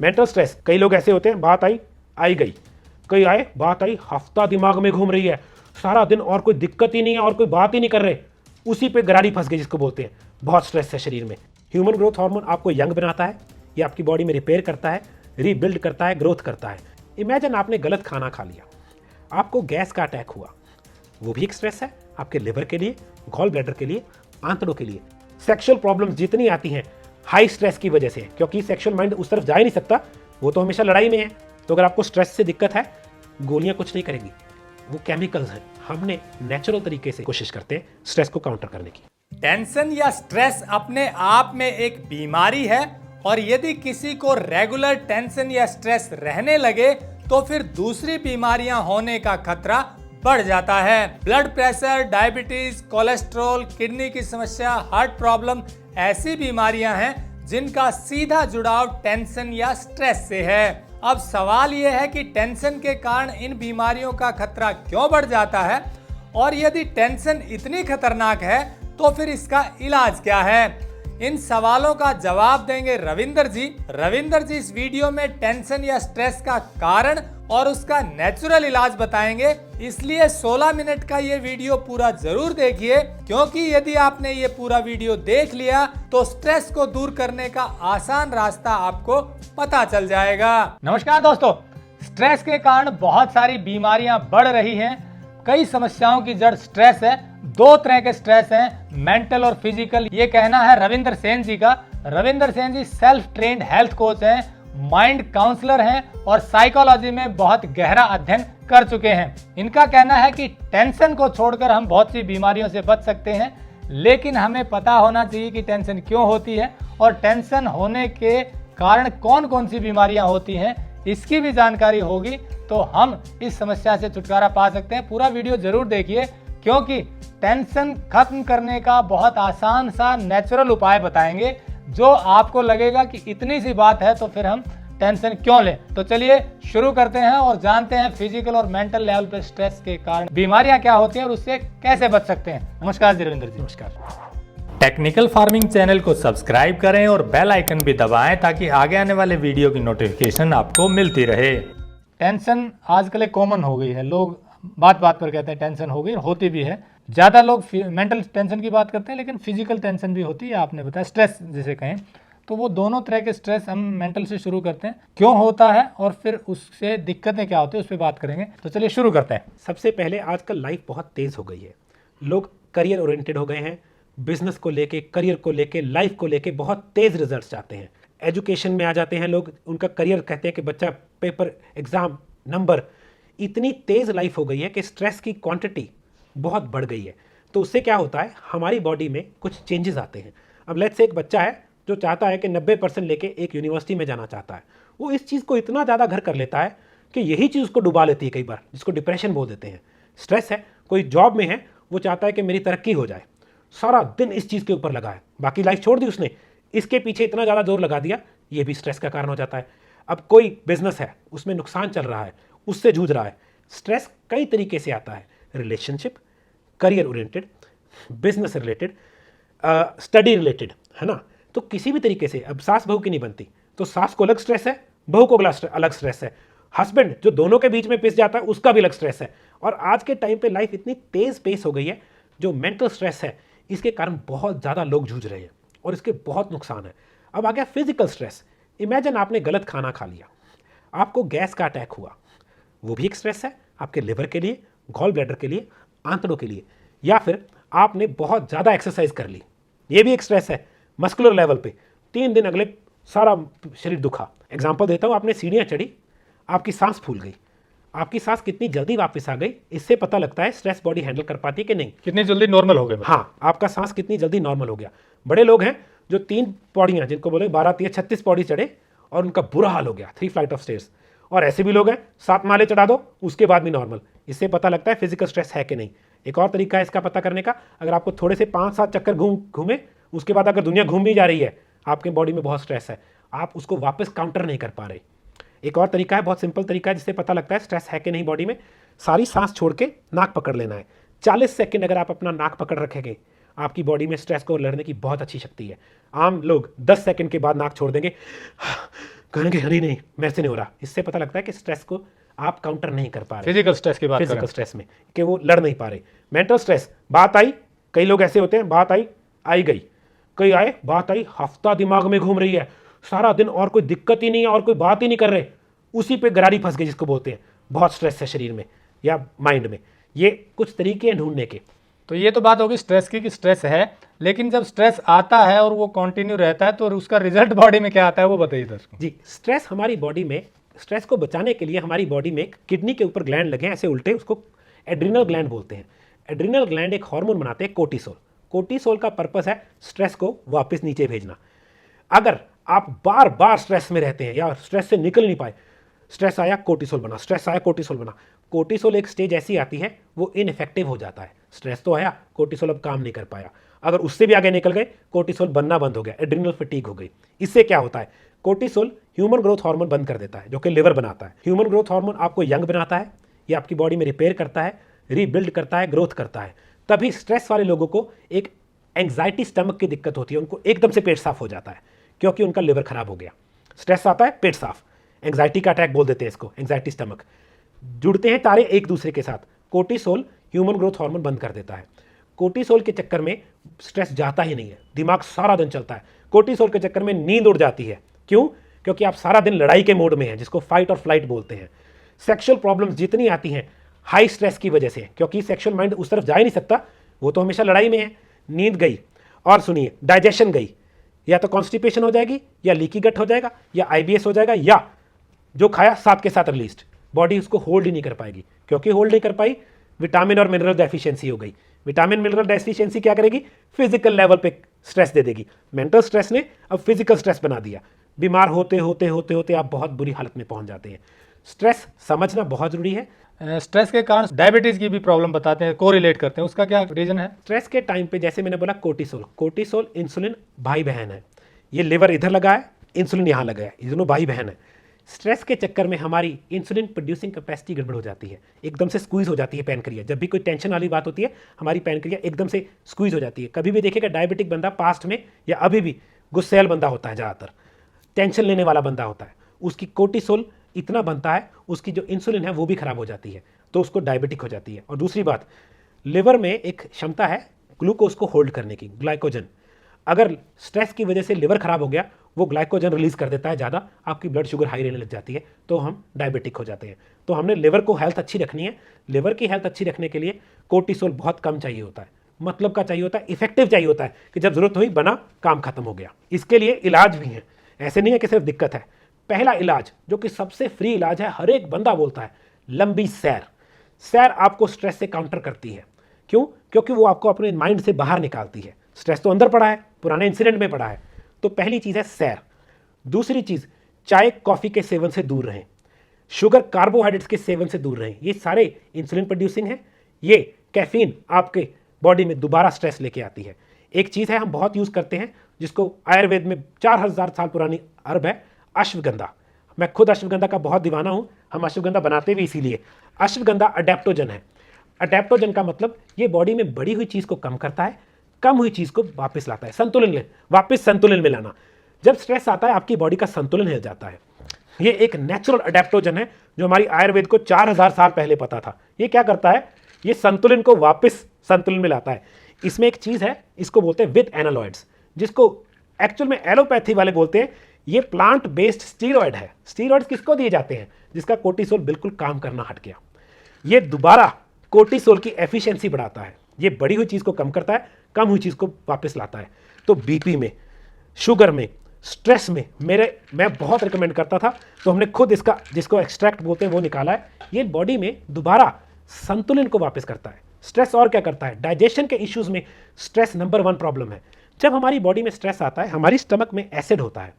Mental stress, कई लोग ऐसे होते हैं, बात आई आई गई, कई आए बात आई हफ्ता दिमाग में घूम रही है, सारा दिन और कोई दिक्कत ही नहीं है और कोई बात ही नहीं कर रहे, उसी पे गरारी फंस गई जिसको बोलते हैं। बहुत स्ट्रेस है शरीर में। ह्यूमन ग्रोथ हार्मोन आपको यंग बनाता है, ये आपकी बॉडी में रिपेयर करता है, रीबिल्ड करता है, ग्रोथ करता है। इमेजिन आपने गलत खाना खा लिया, आपको गैस का अटैक हुआ, वो भी एक स्ट्रेस है आपके लिवर के लिए, गॉल ब्लैडर के लिए, आंतड़ों के लिए। सेक्सुअल प्रॉब्लम्स जितनी आती हैं हाई स्ट्रेस की वजह से, क्योंकि सेक्सुअल माइंड उस तरफ जा ही नहीं सकता, वो तो हमेशा लड़ाई में है। तो अगर आपको स्ट्रेस से दिक्कत है, गोलियां कुछ नहीं करेंगी, वो केमिकल्स हैं। हमने नेचुरल तरीके से कोशिश करते हैं स्ट्रेस को काउंटर करने की। टेंशन या स्ट्रेस अपने आप में एक बीमारी है और यदि किसी को रेगुलर टेंशन या स्ट्रेस रहने लगे तो फिर दूसरी बीमारियां होने का खतरा बढ़ जाता है। Blood pressure, diabetes, cholesterol, kidney की समस्या, हार्ट प्रॉब्लम ऐसी बीमारियां हैं जिनका सीधा जुड़ाव टेंशन या स्ट्रेस से है। अब सवाल यह है कि टेंशन के कारण इन बीमारियों का खतरा क्यों बढ़ जाता है और यदि टेंशन इतनी खतरनाक है तो फिर इसका इलाज क्या है? इन सवालों का जवाब देंगे रविंदर जी। रविंदर जी इस वीडियो में टेंशन या स्ट्रेस का कारण और उसका नेचुरल इलाज बताएंगे, इसलिए 16 मिनट का ये वीडियो पूरा जरूर देखिए, क्योंकि यदि आपने ये पूरा वीडियो देख लिया तो स्ट्रेस को दूर करने का आसान रास्ता आपको पता चल जाएगा। नमस्कार दोस्तों, स्ट्रेस के कारण बहुत सारी बीमारियां बढ़ रही हैं। कई समस्याओं की जड़ स्ट्रेस है। दो तरह के स्ट्रेस हैं, मेंटल और फिजिकल। ये कहना है रविंदर सेन जी का। रविंदर सेन जी सेल्फ ट्रेन्ड हेल्थ कोच हैं, माइंड काउंसलर हैं और साइकोलॉजी में बहुत गहरा अध्ययन कर चुके हैं। इनका कहना है कि टेंशन को छोड़कर हम बहुत सी बीमारियों से बच सकते हैं, लेकिन हमें पता होना चाहिए कि टेंशन क्यों होती है और टेंशन होने के कारण कौन कौन सी बीमारियां होती हैं, इसकी भी जानकारी होगी तो हम इस समस्या से छुटकारा पा सकते हैं। पूरा वीडियो जरूर देखिए, क्योंकि टेंशन खत्म करने का बहुत आसान सा नेचुरल उपाय बताएंगे, जो आपको लगेगा कि इतनी सी बात है तो फिर हम टेंशन क्यों लें। तो चलिए शुरू करते हैं और जानते हैं फिजिकल और मेंटल लेवल पे स्ट्रेस के कारण बीमारियां क्या होती हैं और उससे कैसे बच सकते हैं। नमस्कार जी रविंदर जी। नमस्कार। टेक्निकल फार्मिंग चैनल को सब्सक्राइब करें और बेल आइकन भी दबाएं ताकि आगे आने वाले वीडियो की नोटिफिकेशन आपको मिलती रहे। टेंशन आजकल एक कॉमन हो गई है, लोग बात बात पर कहते हैं टेंशन हो गई, होती भी है। ज़्यादा लोग मेंटल टेंशन की बात करते हैं, लेकिन फिजिकल टेंशन भी होती है। आपने बताया स्ट्रेस जिसे कहें, तो वो दोनों तरह के स्ट्रेस हम मेंटल से शुरू करते हैं, क्यों होता है और फिर उससे दिक्कतें क्या होती है उस पर बात करेंगे। तो चलिए शुरू करते हैं। सबसे पहले आजकल लाइफ बहुत तेज़ हो गई है, लोग करियर ओरिएंटेड हो गए हैं। बिजनेस को लेके, करियर को लेके, लाइफ को लेके बहुत तेज़ रिजल्ट्स चाहते हैं। एजुकेशन में आ जाते हैं लोग, उनका करियर कहते हैं कि बच्चा पेपर, एग्ज़ाम, नंबर। इतनी तेज़ लाइफ हो गई है कि स्ट्रेस की क्वांटिटी बहुत बढ़ गई है। तो उससे क्या होता है, हमारी बॉडी में कुछ चेंजेस आते हैं। अब लेट्स से एक बच्चा है जो चाहता है कि 90% लेके एक यूनिवर्सिटी में जाना चाहता है, वो इस चीज़ को इतना ज़्यादा घर कर लेता है कि यही चीज़ उसको डुबा लेती है कई बार, जिसको डिप्रेशन बोल देते हैं। स्ट्रेस है, कोई जॉब में है, वो चाहता है कि मेरी तरक्की हो जाए, सारा दिन इस चीज़ के ऊपर लगा है, बाकी लाइफ छोड़ दी उसने, इसके पीछे इतना ज़्यादा जोर लगा दिया, ये भी स्ट्रेस का कारण हो जाता है। अब कोई बिजनेस है, उसमें नुकसान चल रहा है, उससे जूझ रहा है। स्ट्रेस कई तरीके से आता है, relationship, career oriented, business related, study related, है ना। तो किसी भी तरीके से, अब सास बहू की नहीं बनती, तो सास को अलग स्ट्रेस है, बहू को अलग स्ट्रेस है। हस्बैंड जो दोनों के बीच में पिस जाता है, उसका भी अलग स्ट्रेस है। और आज के टाइम पे लाइफ इतनी तेज पेस हो गई है, जो मेंटल स्ट्रेस है, इसके कारण बहुत ज़्यादा लोग जूझ रहे हैं और इसके बहुत नुकसान है। अब आ गया फिजिकल स्ट्रेस। इमेजिन आपने गलत खाना खा लिया, आपको गैस का अटैक हुआ, वो भी एक स्ट्रेस है आपके लिवर के लिए, गॉल ब्लैडर के लिए, आंतड़ों के लिए। या फिर आपने बहुत ज़्यादा एक्सरसाइज कर ली, ये भी एक स्ट्रेस है मस्कुलर लेवल पे। 3 दिन अगले सारा शरीर दुखा। एग्जांपल देता हूँ, आपने सीढ़ियाँ चढ़ी, आपकी सांस फूल गई, आपकी सांस कितनी जल्दी वापस आ गई, इससे पता लगता है स्ट्रेस बॉडी हैंडल कर पाती है कि नहीं, कितनी जल्दी नॉर्मल हो गए। हाँ, आपका सांस कितनी जल्दी नॉर्मल हो गया। बड़े लोग हैं जो 3 पौड़ियाँ, जिनको बोले 12 3 36 पौड़ी चढ़े और उनका बुरा हाल हो गया, 3 फ्लाइट ऑफ स्टेयर्स। और ऐसे भी लोग हैं 7 माले चढ़ा दो, उसके बाद भी नॉर्मल। इससे पता लगता है फिजिकल स्ट्रेस है कि नहीं। एक और तरीका है इसका पता करने का, अगर आपको थोड़े से 5-7 चक्कर घूमे, उसके बाद अगर दुनिया घूम भी जा रही है, आपके बॉडी में बहुत स्ट्रेस है, आप उसको वापस काउंटर नहीं कर पा रहे। एक और तरीका है, बहुत सिंपल तरीका है, जिससे पता लगता है स्ट्रेस है कि नहीं बॉडी में। सारी सांस छोड़ के नाक पकड़ लेना है। 40 सेकंड अगर आप अपना नाक पकड़ रखेंगे, आपकी बॉडी में स्ट्रेस को लड़ने की बहुत अच्छी शक्ति है। आम लोग 10 सेकंड के बाद नाक छोड़ देंगे, कहेंगे अरे नहीं मेरे से नहीं हो रहा। इससे पता लगता है कि स्ट्रेस को आप काउंटर नहीं कर पा रहे, फिजिकल स्ट्रेस की बात फिजिकल करें। स्ट्रेस में कि वो लड़ नहीं पा रहे। मेंटल स्ट्रेस, बात आई, कई लोग ऐसे होते हैं, बात आई गई, कई आए बात आई हफ्ता दिमाग में घूम रही है सारा दिन और कोई दिक्कत ही नहीं है और कोई बात ही नहीं कर रहे, उसी पे गरारी फंस गई जिसको बोलते हैं बहुत स्ट्रेस है शरीर में या माइंड में। ये कुछ तरीके हैं ढूंढने के। तो ये तो बात होगी स्ट्रेस की कि स्ट्रेस है, लेकिन जब स्ट्रेस आता है और वो कंटिन्यू रहता है तो उसका रिजल्ट बॉडी में क्या आता है वो बताइए दर्शकों। जी, स्ट्रेस हमारी बॉडी में, स्ट्रेस को बचाने के लिए हमारी बॉडी में किडनी के ऊपर ग्लैंड लगे हैं ऐसे उल्टे, उसको एड्रिनल ग्लैंड बोलते हैं। एड्रिनल ग्लैंड एक हार्मोन बनाते हैं कोर्टिसोल। कोर्टिसोल का पर्पस है स्ट्रेस को वापस नीचे भेजना। अगर आप बार बार स्ट्रेस में रहते हैं या स्ट्रेस से निकल नहीं पाए, स्ट्रेस आया कोर्टिसोल बना, स्ट्रेस आया कोर्टिसोल बना, कोर्टिसोल एक स्टेज ऐसी आती है वो इनइफेक्टिव हो जाता है। स्ट्रेस तो आया, कोर्टिसोल अब काम नहीं कर पाया, अगर उससे भी आगे निकल गए कोर्टिसोल बनना बंद हो गया, एड्रिनल फटीग हो गई। इससे क्या होता है, कोर्टिसोल ह्यूमन ग्रोथ हार्मोन बंद कर देता है जो कि लिवर बनाता है। ह्यूमन ग्रोथ हार्मोन आपको यंग बनाता है, ये आपकी बॉडी में रिपेयर करता है, रीबिल्ड करता है, ग्रोथ करता है। तभी स्ट्रेस वाले लोगों को एक एंग्जाइटी स्टमक की दिक्कत होती है, उनको एकदम से पेट साफ हो जाता है क्योंकि उनका लिवर खराब हो गया। स्ट्रेस आता है पेट साफ, एंग्जाइटी का अटैक बोल देते हैं इसको, एंग्जाइटी स्टमक। जुड़ते हैं तारे एक दूसरे के साथ। कोर्टिसोल ह्यूमन ग्रोथ हार्मोन बंद कर देता है। कोर्टिसोल के चक्कर में स्ट्रेस जाता ही नहीं है, दिमाग सारा दिन चलता है। कोर्टिसोल के चक्कर में नींद उड़ जाती है। क्यों? क्योंकि आप सारा दिन लड़ाई के मोड में हैं, जिसको फाइट और फ्लाइट बोलते हैं। सेक्सुअल प्रॉब्लम्स जितनी आती हैं हाई स्ट्रेस की वजह से, क्योंकि सेक्सुअल माइंड उस तरफ जा ही नहीं सकता, वो तो हमेशा लड़ाई में है। नींद गई, और सुनिए डाइजेशन गई, या तो कॉन्स्टिपेशन हो जाएगी, या लीकी गट हो जाएगा, या आईबीएस हो जाएगा, या जो खाया साथ के साथ रिलीज्ड, बॉडी उसको होल्ड ही नहीं कर पाएगी। क्योंकि होल्ड नहीं कर पाई, विटामिन और मिनरल डेफिशिएंसी हो गई। विटामिन मिनरल डेफिशिएंसी क्या करेगी, फिजिकल लेवल पे स्ट्रेस दे देगी। मेंटल स्ट्रेस ने अब फिजिकल स्ट्रेस बना दिया। बीमार होते होते होते होते आप बहुत बुरी हालत में पहुंच जाते हैं। स्ट्रेस समझना बहुत जरूरी है। स्ट्रेस के कारण डायबिटीज की भी प्रॉब्लम बताते हैं, कोरिलेट करते हैं, उसका क्या रीजन है? स्ट्रेस के टाइम पे जैसे मैंने बोला कोर्टिसोल, कोर्टिसोल इंसुलिन भाई बहन है। ये लिवर इधर लगा है, इंसुलिन यहाँ लगा है, ये दोनों भाई बहन है। स्ट्रेस के चक्कर में हमारी इंसुलिन प्रोड्यूसिंग कैपेसिटी गड़बड़ हो जाती है, एकदम से स्क्वीज हो जाती है पैनक्रिया। जब भी कोई टेंशन वाली बात होती है हमारी पैनक्रिया एकदम से स्क्वीज हो जाती है। कभी भी देखिएगा डायबिटिक बंदा पास्ट में या अभी भी गुस्सैल बंदा होता है, ज़्यादातर टेंशन लेने वाला बंदा होता है, उसकी कोर्टिसोल इतना बनता है, उसकी जो इंसुलिन है वो भी खराब हो जाती है, तो उसको डायबिटिक हो जाती है। और दूसरी बात, लिवर में एक क्षमता है ग्लूकोज को होल्ड करने की, ग्लाइकोजन। अगर स्ट्रेस की वजह से लिवर खराब हो गया, वो ग्लाइकोजन रिलीज कर देता है ज़्यादा, आपकी ब्लड शुगर हाई रहने लग जाती है, तो हम डायबिटिक हो जाते हैं। तो हमने लिवर को हेल्थ अच्छी रखनी है। लिवर की हेल्थ अच्छी रखने के लिए कोर्टिसोल बहुत कम चाहिए होता है, मतलब का चाहिए होता है, इफेक्टिव चाहिए होता है कि जब जरूरत हुई बना, काम खत्म हो गया। इसके लिए इलाज भी है, ऐसे नहीं है कि सिर्फ दिक्कत है। पहला इलाज जो कि सबसे फ्री इलाज है, हर एक बंदा बोलता है, लंबी सैर। सैर आपको स्ट्रेस से काउंटर करती है। क्यों? क्योंकि वो आपको अपने माइंड से बाहर निकालती है। स्ट्रेस तो अंदर पड़ा है, पुराने इंसिडेंट में पड़ा है। तो पहली चीज़ है सैर। दूसरी चीज़, चाय कॉफ़ी के सेवन से दूर रहें, शुगर कार्बोहाइड्रेट्स के सेवन से दूर रहें। ये सारे इंसुलिन प्रोड्यूसिंग है। ये कैफीन आपके बॉडी में दोबारा स्ट्रेस लेके आती है। एक चीज़ है हम बहुत यूज़ करते हैं, जिसको आयुर्वेद में 4000 साल पुरानी अर्ब है, अश्वगंधा। मैं खुद अश्वगंधा का बहुत दीवाना हूँ, हम अश्वगंधा बनाते भी इसीलिए। अश्वगंधा अडेप्टोजन है। अडेप्टोजन का मतलब ये बॉडी में बढ़ी हुई चीज़ को कम करता है, कम हुई चीज़ को वापस लाता है, संतुलन ले, वापस संतुलन में लाना। जब स्ट्रेस आता है आपकी बॉडी का संतुलन हिल जाता है। ये एक नेचुरल अडेप्टोजन है जो हमारी आयुर्वेद को 4000 साल पहले पता था। ये क्या करता है, ये संतुलन को वापस संतुलन में लाता है। इसमें एक चीज़ है, इसको बोलते हैं विद एनालॉइड्स, जिसको एक्चुअल में एलोपैथी वाले बोलते हैं ये प्लांट बेस्ड स्टीरॉयड है। स्टीरॉयड्स किसको दिए जाते हैं? जिसका कोर्टिसोल बिल्कुल काम करना हट गया। ये दोबारा कोर्टिसोल की एफिशिएंसी बढ़ाता है। ये बढ़ी हुई चीज़ को कम करता है, कम हुई चीज़ को वापस लाता है। तो बीपी में, शुगर में, स्ट्रेस में मैं बहुत रिकमेंड करता था, तो हमने खुद इसका, जिसको एक्सट्रैक्ट बोलते हैं, वो निकाला है। ये बॉडी में दोबारा संतुलन को वापस करता है। स्ट्रेस और क्या करता है, डाइजेशन के इश्यूज में स्ट्रेस नंबर 1 प्रॉब्लम है। जब हमारी बॉडी में स्ट्रेस आता है, हमारी स्टमक में एसिड होता है,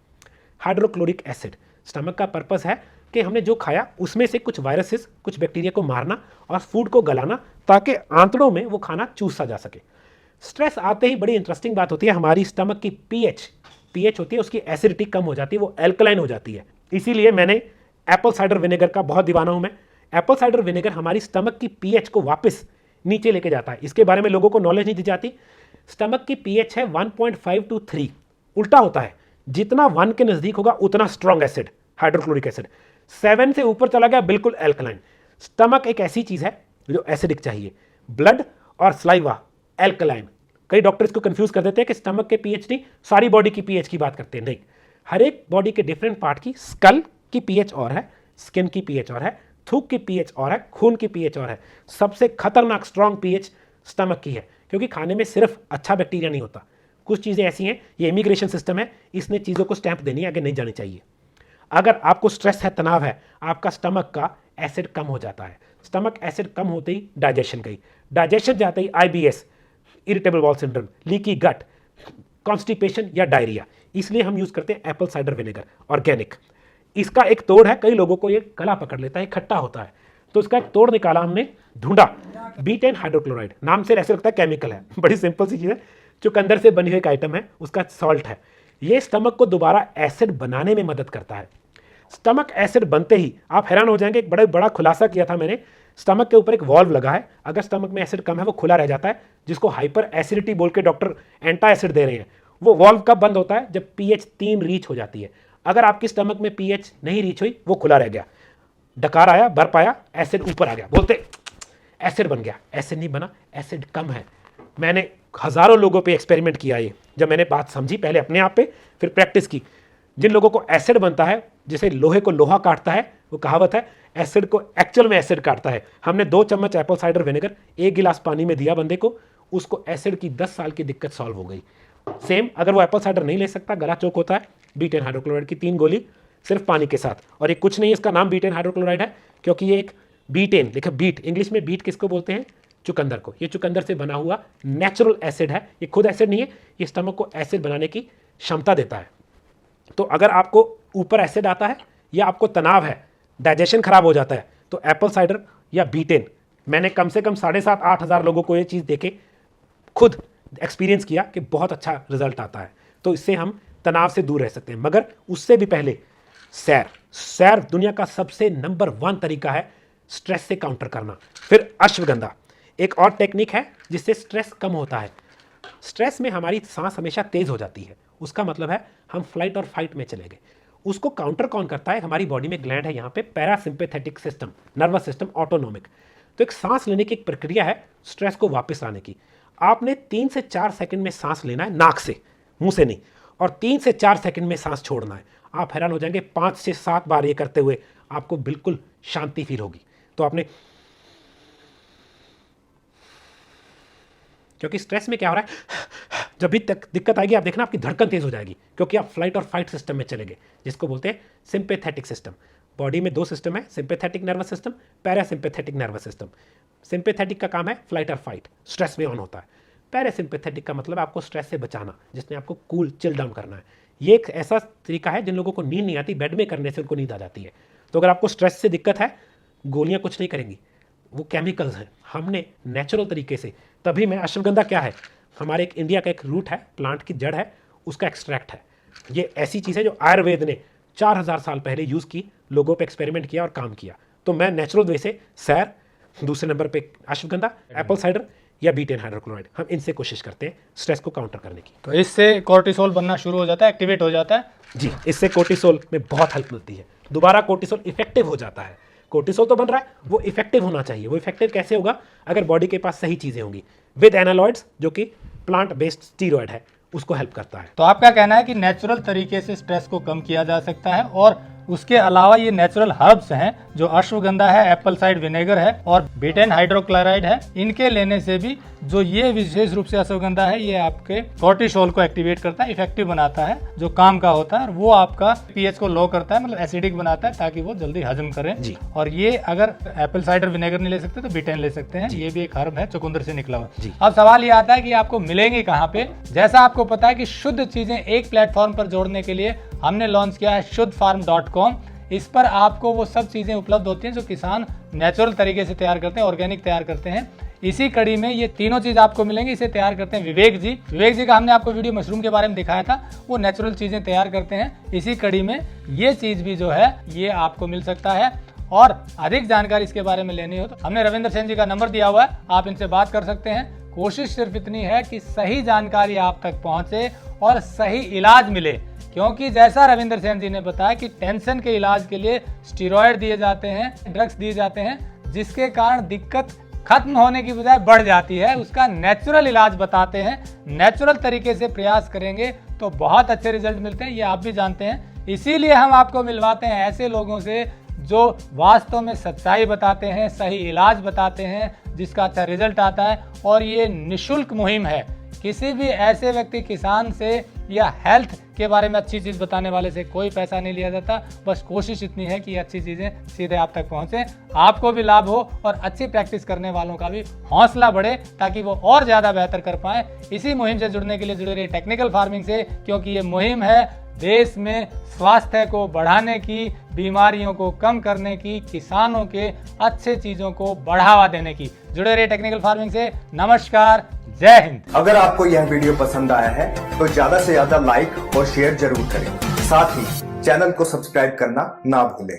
हाइड्रोक्लोरिक एसिड। स्टमक का पर्पस है कि हमने जो खाया उसमें से कुछ वायरसेस, कुछ बैक्टीरिया को मारना और फूड को गलाना, ताकि आंतड़ों में वो खाना चूसा जा सके। स्ट्रेस आते ही बड़ी इंटरेस्टिंग बात होती है, हमारी स्टमक की पीएच होती है, उसकी एसिडिटी कम हो जाती है, वो एल्कलाइन हो जाती है। इसीलिए मैंने एप्पल साइडर विनेगर का बहुत दीवाना हूं मैं। एप्पल साइडर विनेगर हमारी स्टमक की पीएच को वापस नीचे लेके जाता है। इसके बारे में लोगों को नॉलेज नहीं दी जाती। स्टमक की पीएच है 1.5 to 3, उल्टा होता है, जितना 1 के नज़दीक होगा उतना स्ट्रॉन्ग एसिड, हाइड्रोक्लोरिक एसिड। 7 से ऊपर चला गया बिल्कुल एल्कलाइन। स्टमक एक ऐसी चीज है जो एसिडिक चाहिए। ब्लड और स्लाइवा एल्कलाइन। कई डॉक्टर इसको कंफ्यूज कर देते हैं कि स्टमक के पीएच नहीं, सारी बॉडी की पीएच की बात करते हैं। नहीं, हर एक बॉडी के डिफरेंट पार्ट की, स्कल की पीएच और है, स्किन की पीएच और है, थूक की पीएच और है, खून की पीएच और है। सबसे खतरनाक स्ट्रॉन्ग पीएच स्टमक की है, क्योंकि खाने में सिर्फ अच्छा बैक्टीरिया नहीं होता, कुछ चीज़ें ऐसी हैं, ये इमिग्रेशन सिस्टम है, इसने चीज़ों को स्टैंप देनी है, आगे नहीं जानी चाहिए। अगर आपको स्ट्रेस है, तनाव है, आपका स्टमक का एसिड कम हो जाता है। स्टमक एसिड कम होते ही डाइजेशन गई, डाइजेशन जाते ही IBS, irritable bowel syndrome, leaky gut, constipation या डायरिया। इसलिए हम यूज करते हैं एप्पल साइडर विनेगर ऑर्गेनिक। इसका एक तोड़ है, कई लोगों को ये गला पकड़ लेता है, खट्टा होता है, तो इसका एक तोड़ निकाला हमने, ढूंढा, बीटेन हाइड्रोक्लोराइड। नाम से ऐसे लगता है केमिकल है, बड़ी सिंपल सी चीज़ है, चुकंदर से बनी हुई एक आइटम है, उसका सॉल्ट है। ये स्टमक को दोबारा एसिड बनाने में मदद करता है। स्टमक एसिड बनते ही आप हैरान हो जाएंगे, एक बड़ा खुलासा किया था मैंने, स्टमक के ऊपर एक वॉल्व लगा है, अगर स्टमक में एसिड कम है वो खुला रह जाता है, जिसको हाइपर एसिडिटी बोल के डॉक्टर एंटा एसिड दे रहे हैं। वो वॉल्व कब बंद होता है? जब pH 3 रीच हो जाती है। अगर आपकी स्टमक में pH नहीं रीच हुई, वो खुला रह गया, डकार आया, बर्फ आया, एसिड ऊपर आ गया, बोलते एसिड बन गया। एसिड नहीं बना, एसिड कम है। मैंने हजारों लोगों पे एक्सपेरिमेंट किया ये, जब मैंने बात समझी, पहले अपने आप पे, फिर प्रैक्टिस की। जिन लोगों को एसिड बनता है, जैसे लोहे को लोहा काटता है, वो कहावत है, एसिड को एक्चुअल में एसिड काटता है। हमने 2 चम्मच एप्पल साइडर विनेगर 1 गिलास पानी में दिया बंदे को, उसको एसिड की 10 साल की दिक्कत सॉल्व हो गई। सेम अगर वो एप्पल साइडर नहीं ले सकता, गला चौक होता है, बीटेन हाइड्रोक्लोराइड की 3 गोली सिर्फ पानी के साथ। और ये कुछ नहीं, इसका नाम बीटेन हाइड्रोक्लोराइड है, क्योंकि ये एक बीटेन, देखो बीट, इंग्लिश में बीट किसको बोलते हैं? चुकंदर को। ये चुकंदर से बना हुआ नेचुरल एसिड है, ये खुद एसिड नहीं है, ये स्टमक को एसिड बनाने की क्षमता देता है। तो अगर आपको ऊपर एसिड आता है या आपको तनाव है, डाइजेशन खराब हो जाता है, तो एप्पल साइडर या बीटेन, मैंने कम से कम 7,500-8 हज़ार लोगों को ये चीज़ देके खुद एक्सपीरियंस किया कि बहुत अच्छा रिजल्ट आता है। तो इससे हम तनाव से दूर रह सकते हैं। मगर उससे भी पहले सैर दुनिया का सबसे नंबर 1 तरीका है स्ट्रेस से काउंटर करना। फिर अश्वगंधा एक और टेक्निक है जिससे स्ट्रेस कम होता है। स्ट्रेस में हमारी सांस हमेशा तेज हो जाती है, उसका मतलब है हम फ्लाइट और फाइट में चले गए। उसको काउंटर कौन करता है? हमारी बॉडी में ग्लैंड है यहाँ पे, parasympathetic system, nervous system, autonomic. तो एक सांस लेने की एक प्रक्रिया है स्ट्रेस को वापस आने की। आपने 3 से 4 सेकंड में सांस लेना है, नाक से, मुंह से नहीं, और 3 से 4 सेकंड में सांस छोड़ना है। आप हैरान हो जाएंगे, 5 से 7 बार ये करते हुए आपको बिल्कुल शांति फील होगी। तो आपने, क्योंकि स्ट्रेस में क्या हो रहा है, जब भी दिक्कत आएगी आप देखना आपकी धड़कन तेज हो जाएगी, क्योंकि आप फ्लाइट और फाइट सिस्टम में चले गए, जिसको बोलते हैं सिंपैथेटिक सिस्टम। बॉडी में 2 सिस्टम है, sympathetic nervous system, parasympathetic nervous system. Sympathetic का काम है फ्लाइट और फाइट, स्ट्रेस में ऑन होता है। पैरासिम्पैथेटिक का मतलब आपको स्ट्रेस से बचाना, जिसने आपको कूल चिल डाउन करना है। ये एक ऐसा तरीका है जिन लोगों को नींद नहीं आती, बेड में करने से उनको नींद आ जाती है। तो अगर आपको स्ट्रेस से दिक्कत है, गोलियां कुछ नहीं करेंगी, वो केमिकल्स हैं। हमने नेचुरल तरीके से, तभी मैं, अश्वगंधा क्या है, हमारे एक इंडिया का एक रूट है, प्लांट की जड़ है, उसका एक्सट्रैक्ट है। ये ऐसी चीज़ है जो आयुर्वेद ने 4000 साल पहले यूज़ की, लोगों पे एक्सपेरिमेंट किया और काम किया। तो मैं नेचुरल वे से सैर, दूसरे नंबर पे अश्वगंधा, एप्पल साइडर या बीटेन हाइड्रोक्लोराइड, हम इनसे कोशिश करते हैं स्ट्रेस को काउंटर करने की। तो इससे कोर्टिसोल बनना शुरू हो जाता है, एक्टिवेट हो जाता है। जी, इससे कोर्टिसोल में बहुत हेल्प मिलती है, दोबारा कोर्टिसोल इफेक्टिव हो जाता है। कोर्टिसोल तो बन रहा है, वो इफेक्टिव होना चाहिए। वो इफेक्टिव कैसे होगा? अगर बॉडी के पास सही चीज़ें होंगी, विद एनालॉइड्स, जो कि प्लांट बेस्ड स्टीरॉयड है, उसको हेल्प करता है। तो आपका कहना है कि नेचुरल तरीके से स्ट्रेस को कम किया जा सकता है, और उसके अलावा ये नेचुरल हर्ब्स हैं, जो अश्वगंधा है, एप्पल साइड विनेगर है और बीटेन हाइड्रोक्लोराइड है, इनके लेने से भी जो ये विशेष रूप से अश्वगंधा है, ये आपके कोर्टिसोल को एक्टिवेट करता है, इफेक्टिव बनाता है, जो काम का होता है, और वो आपका पीएच को लो करता है, मतलब एसिडिक बनाता है, ताकि वो जल्दी हजम करे। जी। और ये अगर एप्पल साइडर विनेगर नहीं ले सकते तो बीटेन ले सकते हैं, ये भी एक हर्ब है, चुकंदर से निकला हुआ। जी। अब सवाल ये आता है कि आपको मिलेंगे कहाँ पे? जैसा आपको पता है कि शुद्ध चीजें एक प्लेटफॉर्म पर जोड़ने के लिए हमने लॉन्च किया है शुद्धफार्म.com। इस पर आपको वो सब चीजें उपलब्ध होती हैं जो किसान नेचुरल तरीके से तैयार करते हैं, ऑर्गेनिक तैयार करते हैं। इसी कड़ी में ये तीनों चीज आपको मिलेंगी। इसे तैयार करते हैं विवेक जी। विवेक जी का हमने आपको वीडियो मशरूम के बारे में दिखाया था, वो नेचुरल चीजें तैयार करते हैं। इसी कड़ी में ये चीज भी जो है ये आपको मिल सकता है। और अधिक जानकारी इसके बारे में लेनी हो तो हमने रविंद्र सेन जी का नंबर दिया हुआ है, आप इनसे बात कर सकते हैं। कोशिश सिर्फ इतनी है कि सही जानकारी आप तक पहुंचे और सही इलाज मिले। क्योंकि जैसा रविंद्र सेन जी ने बताया कि टेंशन के इलाज के लिए स्टीरॉयड दिए जाते हैं, ड्रग्स दिए जाते हैं, जिसके कारण दिक्कत खत्म होने की बजाय बढ़ जाती है। उसका नेचुरल इलाज बताते हैं, नेचुरल तरीके से प्रयास करेंगे तो बहुत अच्छे रिजल्ट मिलते हैं, ये आप भी जानते हैं। इसीलिए हम आपको मिलवाते हैं ऐसे लोगों से जो वास्तव में सच्चाई बताते हैं, सही इलाज बताते हैं, जिसका अच्छा रिजल्ट आता है। और ये निशुल्क मुहिम है। किसी भी ऐसे व्यक्ति, किसान से या हेल्थ के बारे में अच्छी चीज़ बताने वाले से कोई पैसा नहीं लिया जाता। बस कोशिश इतनी है कि अच्छी चीज़ें सीधे आप तक पहुंचे, आपको भी लाभ हो और अच्छी प्रैक्टिस करने वालों का भी हौसला बढ़े, ताकि वो और ज़्यादा बेहतर कर पाएँ। इसी मुहिम से जुड़ने के लिए जुड़े रहिए टेक्निकल फार्मिंग से, क्योंकि ये मुहिम है देश में स्वास्थ्य को बढ़ाने की, बीमारियों को कम करने की, किसानों के अच्छे चीज़ों को बढ़ावा देने की। जुड़े रहिए टेक्निकल फार्मिंग से। नमस्कार, जय हिंद। अगर आपको यह वीडियो पसंद आया है तो ज्यादा से ज्यादा लाइक और शेयर जरूर करें। साथ ही चैनल को सब्सक्राइब करना ना भूलें।